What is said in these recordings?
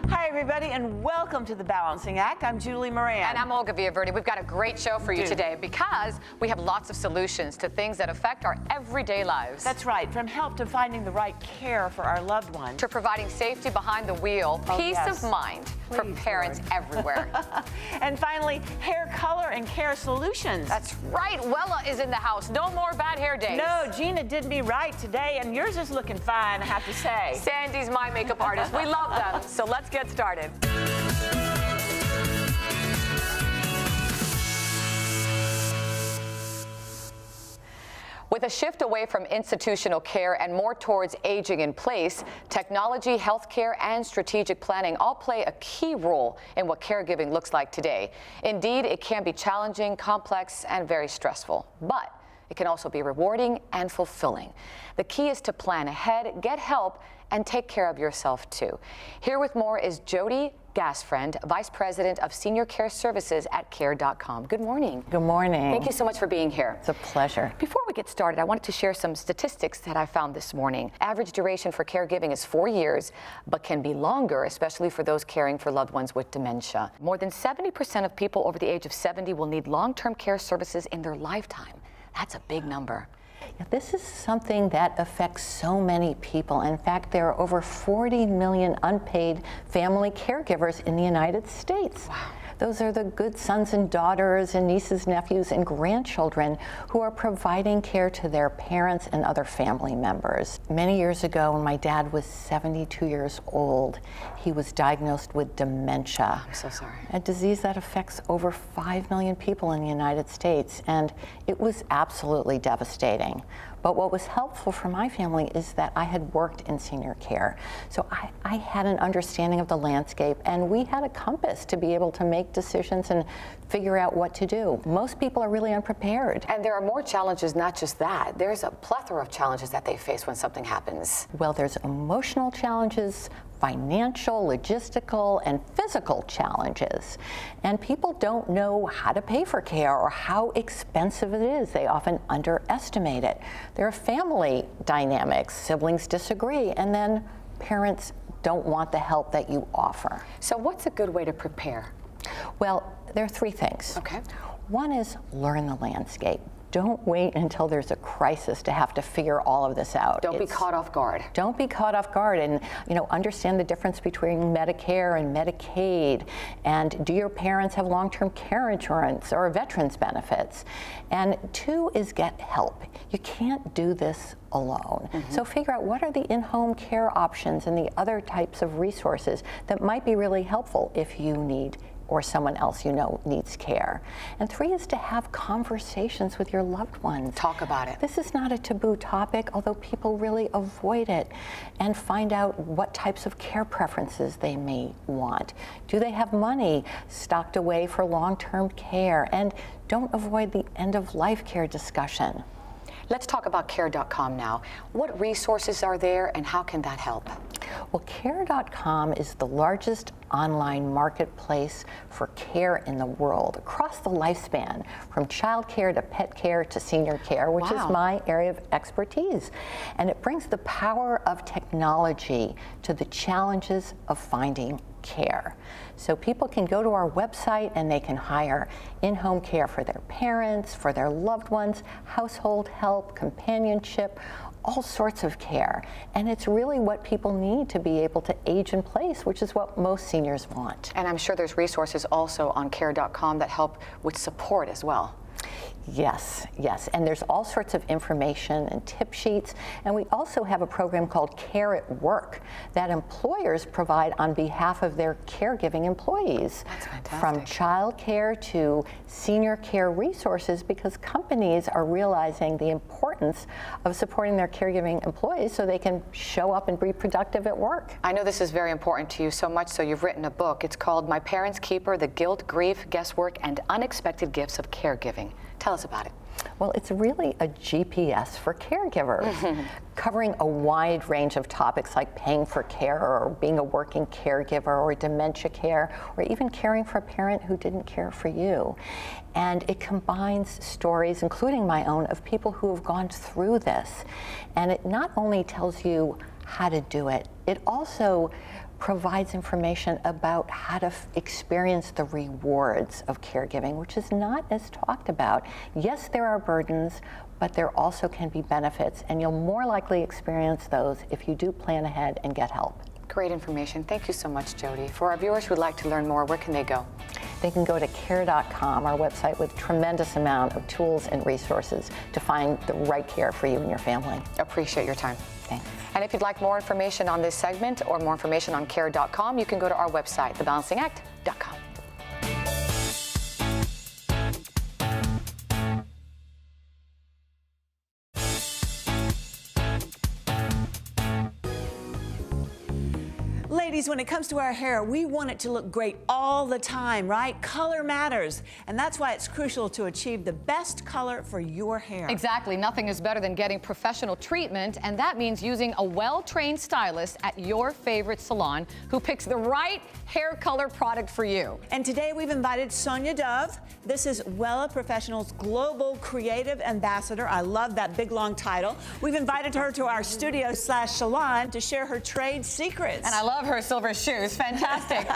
Hi, everybody, and welcome to The Balancing Act. I'm Julie Moran. And I'm Olga Villaverde. We've got a great show for you today because we have lots of solutions to things that affect our everyday lives. That's right, from help to finding the right care for our loved ones, to providing safety behind the wheel, peace of mind for parents everywhere. And finally, hair color and care solutions. That's right, Wella is in the house. No more bad hair days. No, Gina did me right today, and yours is looking fine, I have to say. Sandy's my makeup artist. We love them. So let's get started. With a shift away from institutional care and more towards aging in place, technology, healthcare, and strategic planning all play a key role in what caregiving looks like today. Indeed, it can be challenging, complex, and very stressful, but it can also be rewarding and fulfilling. The key is to plan ahead, get help, and take care of yourself too. Here with more is Jody Gasfriend, Vice President of Senior Care Services at Care.com. Good morning. Good morning. Thank you so much for being here. It's a pleasure. Before we get started, I wanted to share some statistics that I found this morning. Average duration for caregiving is 4 years, but can be longer, especially for those caring for loved ones with dementia. More than 70% of people over the age of 70 will need long-term care services in their lifetime. That's a big number. Yeah, this is something that affects so many people. In fact, there are over 40 million unpaid family caregivers in the United States. Wow. Those are the good sons and daughters and nieces, nephews, and grandchildren who are providing care to their parents and other family members. Many years ago, when my dad was 72 years old, he was diagnosed with dementia. I'm so sorry. A disease that affects over 5 million people in the United States, and it was absolutely devastating. But what was helpful for my family is that I had worked in senior care. So I had an understanding of the landscape, and we had a compass to be able to make decisions and figure out what to do. Most people are really unprepared. And there are more challenges, not just that. There's a plethora of challenges that they face when something happens. Well, there's emotional challenges, financial, logistical, and physical challenges. And people don't know how to pay for care or how expensive it is. They often underestimate it. There are family dynamics. Siblings disagree, and then parents don't want the help that you offer. So what's a good way to prepare? Well, there are 3 things. Okay. One is learn the landscape. Don't wait until there's a crisis to have to figure all of this out. Don't be caught off guard. Don't be caught off guard, and understand the difference between Medicare and Medicaid. And do your parents have long-term care insurance or veterans benefits? And 2 is get help. You can't do this alone. So figure out what are the in-home care options and the other types of resources that might be really helpful if you need or someone else you know needs care. And 3 is to have conversations with your loved ones. Talk about it. This is not a taboo topic, although people really avoid it, and find out what types of care preferences they may want. Do they have money stocked away for long-term care? And don't avoid the end-of-life care discussion. Let's talk about Care.com now. What resources are there and how can that help? Well, Care.com is the largest online marketplace for care in the world across the lifespan, from child care to pet care to senior care, which is my area of expertise. And it brings the power of technology to the challenges of finding care. So people can go to our website and they can hire in-home care for their parents, for their loved ones, household help, companionship, all sorts of care. And it's really what people need to be able to age in place, which is what most seniors want. And I'm sure there's resources also on Care.com that help with support as well. Yes, yes, and there's all sorts of information and tip sheets, and we also have a program called Care at Work that employers provide on behalf of their caregiving employees. That's fantastic. From child care to senior care resources, because companies are realizing the importance of supporting their caregiving employees so they can show up and be productive at work. I know this is very important to you, so much so you've written a book. It's called My Parents' Keeper: The Guilt, Grief, Guesswork, and Unexpected Gifts of Caregiving. Tell us about it. Well, it's really a GPS for caregivers, covering a wide range of topics like paying for care or being a working caregiver or dementia care or even caring for a parent who didn't care for you. And it combines stories, including my own, of people who have gone through this. And it not only tells you how to do it, it also provides information about how to experience the rewards of caregiving, which is not as talked about. Yes, there are burdens, but there also can be benefits, and you'll more likely experience those if you do plan ahead and get help. Great information. Thank you so much, Jody. For our viewers who would like to learn more, where can they go? They can go to care.com, our website with a tremendous amount of tools and resources to find the right care for you and your family. Appreciate your time. Thanks. And if you'd like more information on this segment or more information on care.com, you can go to our website, thebalancingact.com. Ladies, when it comes to our hair, we want it to look great all the time, right? Color matters, and that's why it's crucial to achieve the best color for your hair. Exactly. Nothing is better than getting professional treatment, and that means using a well-trained stylist at your favorite salon who picks the right hair color product for you. And today we've invited Sonia Dove. This is Wella Professional's Global Creative Ambassador. I love that big, long title. We've invited her to our studio/salon to share her trade secrets. And I love her silver shoes. Fantastic.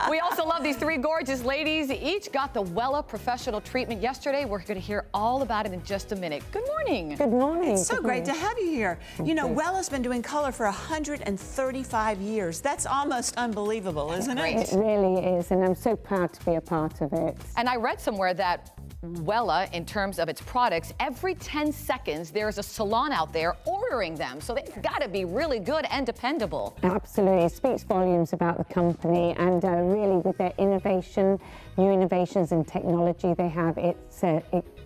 We also love these three gorgeous ladies. Each got the Wella Professional treatment yesterday. We're going to hear all about it in just a minute. Good morning. Good morning. It's so great to have you here. You know, Wella's been doing color for 135 years. That's almost unbelievable, isn't it? It really is, and I'm so proud to be a part of it. And I read somewhere that Wella, in terms of its products, every 10 seconds there's a salon out there ordering them, so they've got to be really good and dependable. Absolutely, it speaks volumes about the company, and really with their innovation, new innovations in technology they have, it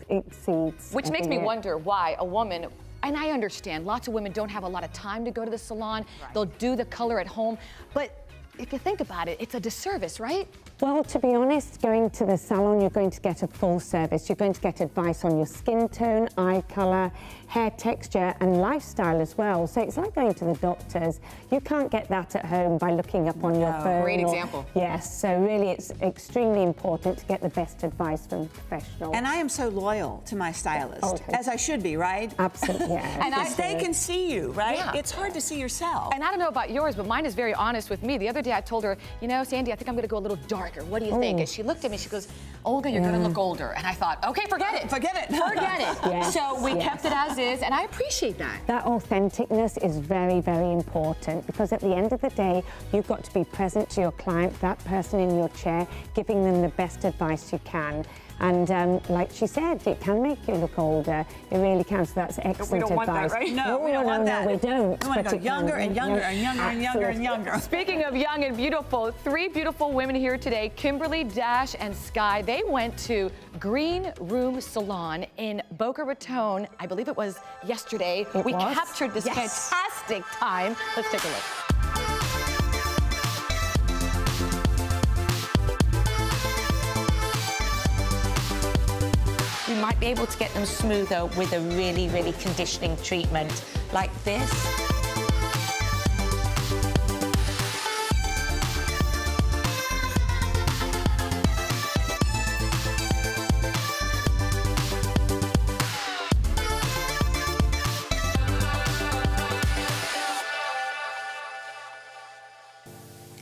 exceeds. Which makes me wonder why a woman, and I understand lots of women don't have a lot of time to go to the salon, they'll do the color at home, but if you think about it, it's a disservice, right? Well, to be honest, going to the salon, you're going to get a full service. You're going to get advice on your skin tone, eye colour, hair texture and lifestyle as well. So it's like going to the doctors. You can't get that at home by looking up on your phone. Great example. Yes, so really it's extremely important to get the best advice from a professional. And I am so loyal to my stylist, as I should be, right? Absolutely, yeah. And they can see you, right? Yeah. It's hard to see yourself. And I don't know about yours, but mine is very honest with me. The other day I told her, you know, Sandy, I think I'm going to go a little darker. What do you think? And she looked at me, she goes, Olga, you're going to look older. And I thought, okay, forget it. Forget it. Forget it. Yes, so we kept it as is, and I appreciate that. That authenticness is very, very important, because at the end of the day, you've got to be present to your client, that person in your chair, giving them the best advice you can. And like she said, it can make you look older. It really can, so that's excellent advice. We don't want that, right? No, we don't want that. No, we don't. We want to go younger and younger and younger and younger and younger. Speaking of young and beautiful, three beautiful women here today, Kimberly, Dash, and Sky. They went to Green Room Salon in Boca Raton. I believe it was yesterday. We captured this fantastic time. Let's take a look. We might be able to get them smoother with a really, really conditioning treatment like this.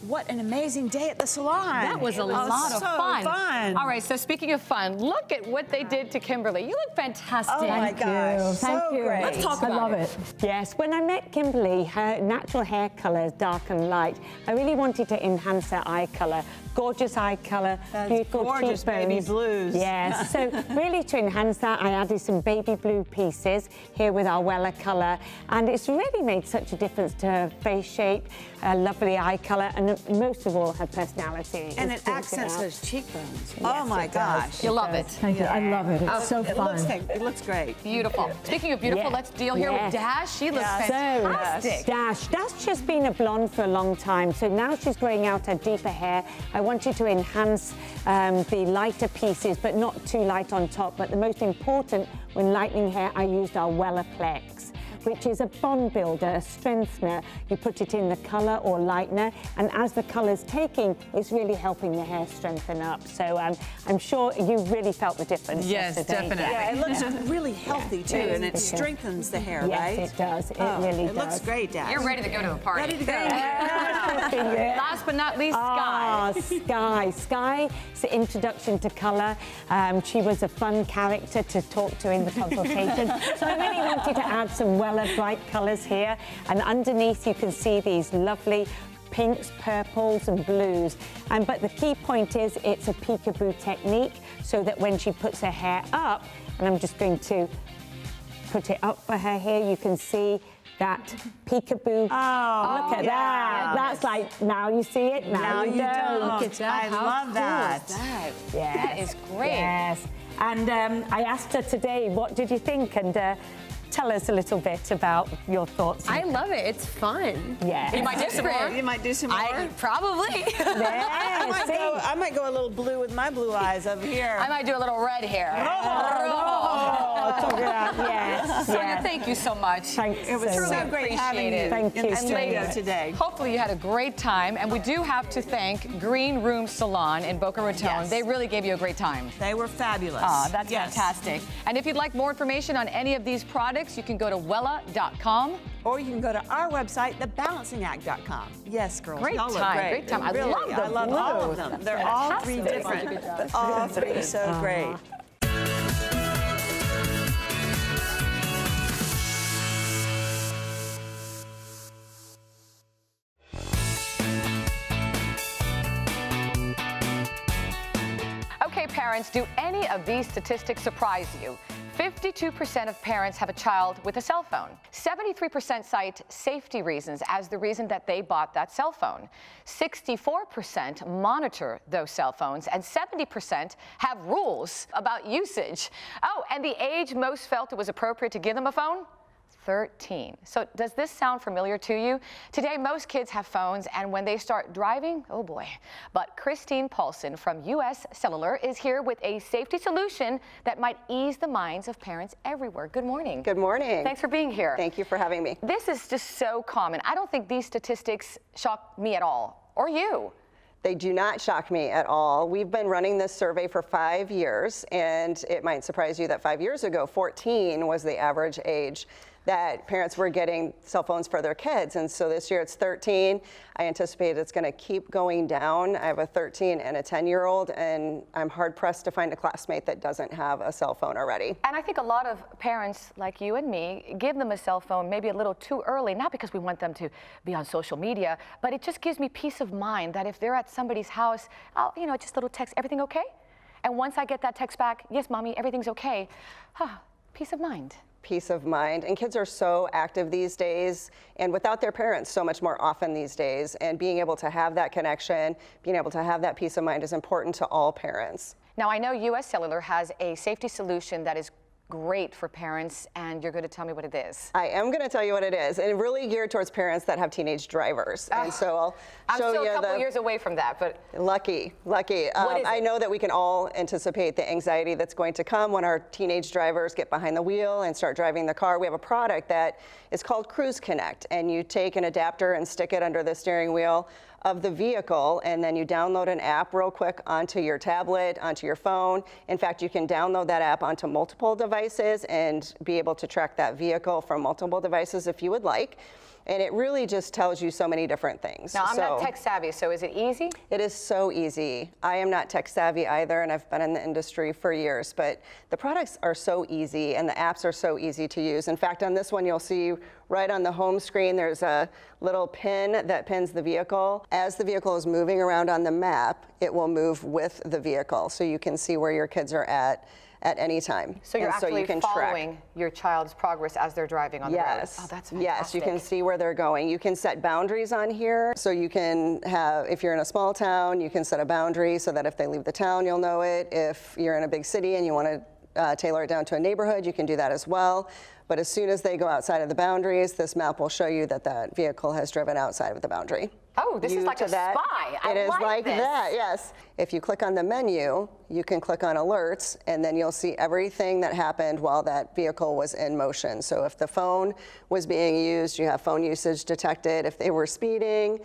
What an amazing day at the salon. That was a lot of fun. All right, so speaking of fun, look at what they did to Kimberly. You look fantastic. Oh my gosh, Thank you. great. Let's talk about I love it. Yes, when I met Kimberly, her natural hair colour is dark and light. I really wanted to enhance her eye colour. Gorgeous eye colour, beautiful gorgeous cheekbones. baby blues. Yes, so really to enhance that, I added some baby blue pieces here with our Wella colour, and it's really made such a difference to her face shape, her lovely eye colour, and most of all, her personality. And it accents those cheekbones. Yes, oh my gosh. You love it. Thank you. I love it. It's so fun. It looks great. Beautiful. Speaking of beautiful, let's deal here with Dash. She looks fantastic. Dash just been a blonde for a long time, so now she's growing out her deeper hair. I wanted to enhance the lighter pieces, but not too light on top. But the most important, when lightening hair, I used our Wellaplex, which is a bond builder, a strengthener. You put it in the colour or lightener, and as the colour's taking, it's really helping the hair strengthen up. So I'm sure you really felt the difference yesterday. Definitely. Yeah, it looks really healthy too, and it strengthens the hair, right? Yes, it does. It really does. It looks great, Dash. You're ready to go to the party. Ready to go. Last but not least, Sky. Sky's introduction to colour. She was a fun character to talk to in the consultation. So I really wanted to add some Wella bright colours here. And underneath you can see these lovely pinks, purples and blues. But the key point is it's a peekaboo technique, so that when she puts her hair up, and I'm just going to put it up for her here, you can see that peekaboo. Oh, look at that. That's like, now you see it, now you don't. Look at that. I love that. Yes. That is great. Yes. And I asked her today, what did you think? And tell us a little bit about your thoughts. I love it. It's fun. Yeah. You might do some more. You might do some more? Probably. I might go a little blue with my blue eyes over here. I might do a little red here. Yes. Sonia, thank you so much. Thanks. It was so great having you Thank in you the so studio much. today. Hopefully you had a great time, and we do have to thank Green Room Salon in Boca Raton. Yes. They really gave you a great time. They were fabulous. That's fantastic. And if you'd like more information on any of these products, you can go to Wella.com. Or you can go to our website, thebalancingact.com. Yes, girls. Great y'all look time, great. great time. I Really, love the I love all of them. They're all three different, but all three so great. Okay, parents, do any of these statistics surprise you? 52% of parents have a child with a cell phone. 73% cite safety reasons as the reason that they bought that cell phone. 64% monitor those cell phones, and 70% have rules about usage. Oh, and the age most felt it was appropriate to give them a phone? 13. So does this sound familiar to you? Today, most kids have phones, and when they start driving, oh boy. But Christine Paulson from US Cellular is here with a safety solution that might ease the minds of parents everywhere. Good morning. Good morning. Thanks for being here. Thank you for having me. This is just so common. I don't think these statistics shock me at all, or you. They do not shock me at all. We've been running this survey for 5 years, and it might surprise you that 5 years ago, 14 was the average age that parents were getting cell phones for their kids. And so this year it's 13. I anticipate it's gonna keep going down. I have a 13 and a 10-year-old, and I'm hard pressed to find a classmate that doesn't have a cell phone already. And I think a lot of parents like you and me give them a cell phone maybe a little too early, not because we want them to be on social media, but it just gives me peace of mind that if they're at somebody's house, I'll, just a little text, everything okay? And once I get that text back, yes, mommy, everything's okay, peace of mind. Peace of mind. And kids are so active these days, and without their parents so much more often these days, and being able to have that connection, being able to have that peace of mind is important to all parents. Now, I know US Cellular has a safety solution that is great for parents, and you're going to tell me what it is. I am going to tell you what it is, and really geared towards parents that have teenage drivers. And so I'll show you. I'm still a couple years away from that, but lucky. I know that we can all anticipate the anxiety that's going to come when our teenage drivers get behind the wheel and start driving the car. We have a product that is called Cruise Connect, and you take an adapter and stick it under the steering wheel of the vehicle, and then you download an app real quick onto your tablet, onto your phone. In fact, you can download that app onto multiple devices and be able to track that vehicle from multiple devices if you would like. And it really just tells you so many different things. Now, I'm not tech savvy, so is it easy? It is so easy. I am not tech savvy either, and I've been in the industry for years, but the products are so easy and the apps are so easy to use. In fact, on this one, you'll see right on the home screen, there's a little pin that pins the vehicle. As the vehicle is moving around on the map, it will move with the vehicle, so you can see where your kids are at any time. So you're actually following your child's progress as they're driving on the road. Oh, that's fantastic. Yes, you can see where they're going. You can set boundaries on here. So you can have, if you're in a small town, you can set a boundary so that if they leave the town, you'll know it. If you're in a big city and you want to tailor it down to a neighborhood, you can do that as well. But as soon as they go outside of the boundaries, this map will show you that that vehicle has driven outside of the boundary. Oh, this is like a spy. It is like that, yes. If you click on the menu, you can click on alerts, and then you'll see everything that happened while that vehicle was in motion. So if the phone was being used, you have phone usage detected. If they were speeding,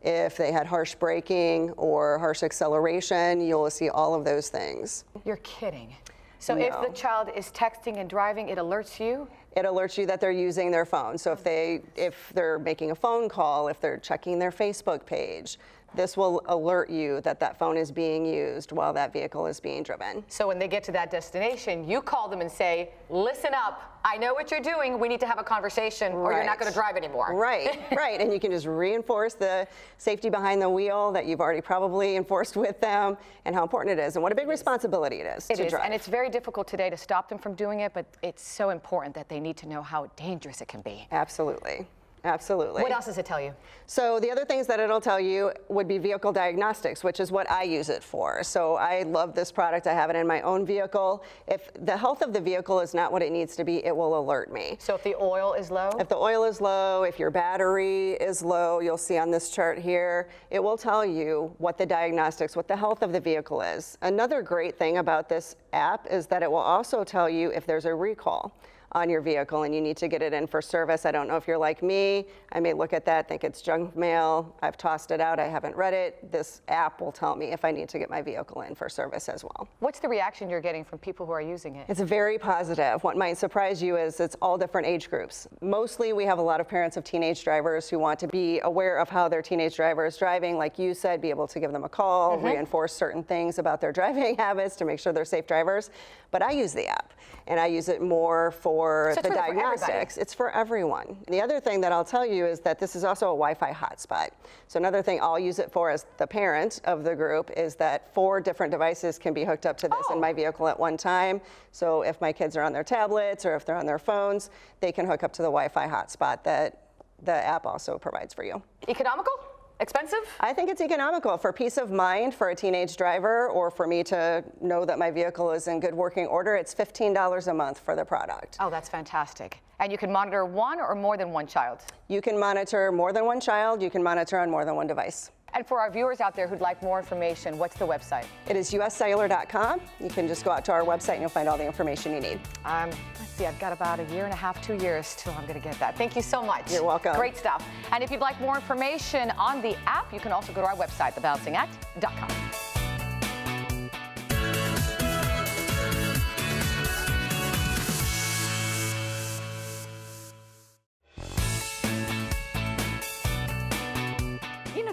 if they had harsh braking or harsh acceleration, you'll see all of those things. You're kidding. So if the child is texting and driving, it alerts you? It alerts you that they're using their phone. So if they're making a phone call, if they're checking their Facebook page, this will alert you that that phone is being used while that vehicle is being driven. So when they get to that destination, you call them and say, listen up, I know what you're doing, we need to have a conversation or you're not going to drive anymore. Right, right, and you can just reinforce the safety behind the wheel that you've already probably enforced with them and how important it is and what a big responsibility it is to drive. And it's very difficult today to stop them from doing it, but it's so important that they need to know how dangerous it can be. Absolutely. Absolutely. What else does it tell you? So the other things that it'll tell you would be vehicle diagnostics, which is what I use it for. So I love this product. I have it in my own vehicle. If the health of the vehicle is not what it needs to be, it will alert me. So if the oil is low? If the oil is low, if your battery is low, you'll see on this chart here, it will tell you what the diagnostics, what the health of the vehicle is. Another great thing about this app is that it will also tell you if there's a recall on your vehicle and you need to get it in for service. I don't know if you're like me. I may look at that, think it's junk mail. I've tossed it out. I haven't read it. This app will tell me if I need to get my vehicle in for service as well. What's the reaction you're getting from people who are using it? It's very positive. What might surprise you is it's all different age groups. Mostly we have a lot of parents of teenage drivers who want to be aware of how their teenage driver is driving. Like you said, be able to give them a call, reinforce certain things about their driving habits to make sure they're safe drivers. But I use the app and I use it more for the diagnostics. It's for everyone. The other thing that I'll tell you is that this is also a Wi-Fi hotspot. So another thing I'll use it for as the parent of the group is that 4 different devices can be hooked up to this in my vehicle at one time. So if my kids are on their tablets or if they're on their phones, they can hook up to the Wi-Fi hotspot that the app also provides for you. Economical? Expensive? I think it's economical for peace of mind for a teenage driver or for me to know that my vehicle is in good working order. It's $15 a month for the product. Oh, that's fantastic. And you can monitor one or more than one child? You can monitor more than one child. You can monitor on more than one device. And for our viewers out there who'd like more information, what's the website? It is uscellular.com. You can just go out to our website and you'll find all the information you need. Let's see, I've got about 1.5 years, 2 years till I'm going to get that. Thank you so much. You're welcome. Great stuff. And if you'd like more information on the app, you can also go to our website, thebalancingact.com.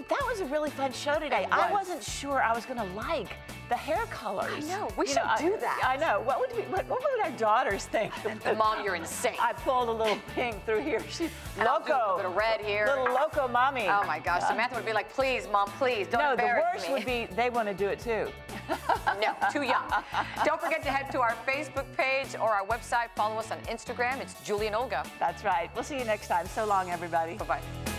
That was a really fun show today. I wasn't sure I was going to like the hair colors. I know. We should do that. I know. What would our daughters think? Mom, you're insane. I pulled a little pink through here. She's loco. A bit of red here. Little loco mommy. Oh my gosh. Samantha would be like, please, Mom, please, don't embarrass me. No, the worst would be they want to do it too. No, too young. Don't forget to head to our Facebook page or our website. Follow us on Instagram. It's Julie and Olga. That's right. We'll see you next time. So long, everybody. Bye-bye.